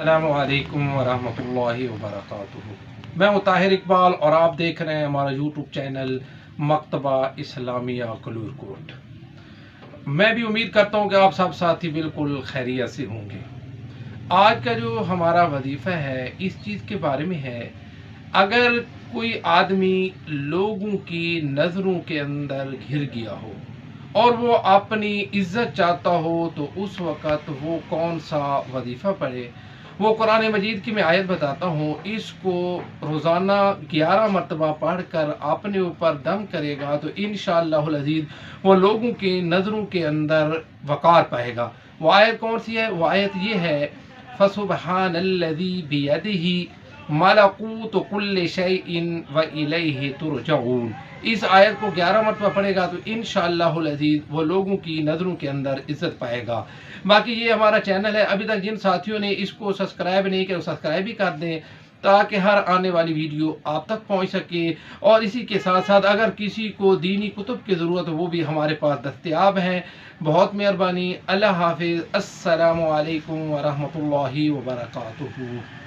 अस्सलामुअलैकुम वरहमतुल्लाहि वबरकातुहू। मैं हूँ ताहिर इकबाल और आप देख रहे हैं हमारा यूट्यूब चैनल मकतबा इस्लामिया कलूरकोट। मैं भी उम्मीद करता हूँ कि आप सब साथी बिल्कुल खैरियत से होंगे। आज का जो हमारा वजीफ़ा है इस चीज़ के बारे में है, अगर कोई आदमी लोगों की नज़रों के अंदर घिर गया हो और वो अपनी इज्जत चाहता हो तो उस वक़्त वो कौन सा वजीफ़ा पढ़े। वो कुरान मजीद की मैं आयत बताता हूँ, इसको रोज़ाना 11 मरतबा पढ़ कर अपने ऊपर दम करेगा तो इंशाअल्लाहुल अज़ीज़ वो लोगों की नज़रों के अंदर वक़ार पाएगा। वो आयत कौन सी है? वो आयत ये है, फसुबहानल्लज़ी बियदिही मलकूतु कुल्लि शैइन व इलैहि तुरजऊन। इस आयत को 11 मरतबा पढ़ेगा तो इंशाअल्लाहुल अज़ीज़ वो लोगों की नज़रों के अंदर इज़्ज़त पाएगा। बाकी ये हमारा चैनल है, अभी तक जिन साथियों ने इसको सब्सक्राइब नहीं किया वो सब्सक्राइब भी कर दें ताकि हर आने वाली वीडियो आप तक पहुंच सके। और इसी के साथ साथ अगर किसी को दीनी कुतुब की ज़रूरत हो वो भी हमारे पास दस्तयाब हैं। बहुत मेहरबानी। अल्लाह हाफिज़। अस्सलामु अलैकुम वरहमतुल्लाहि वबरकातुहू।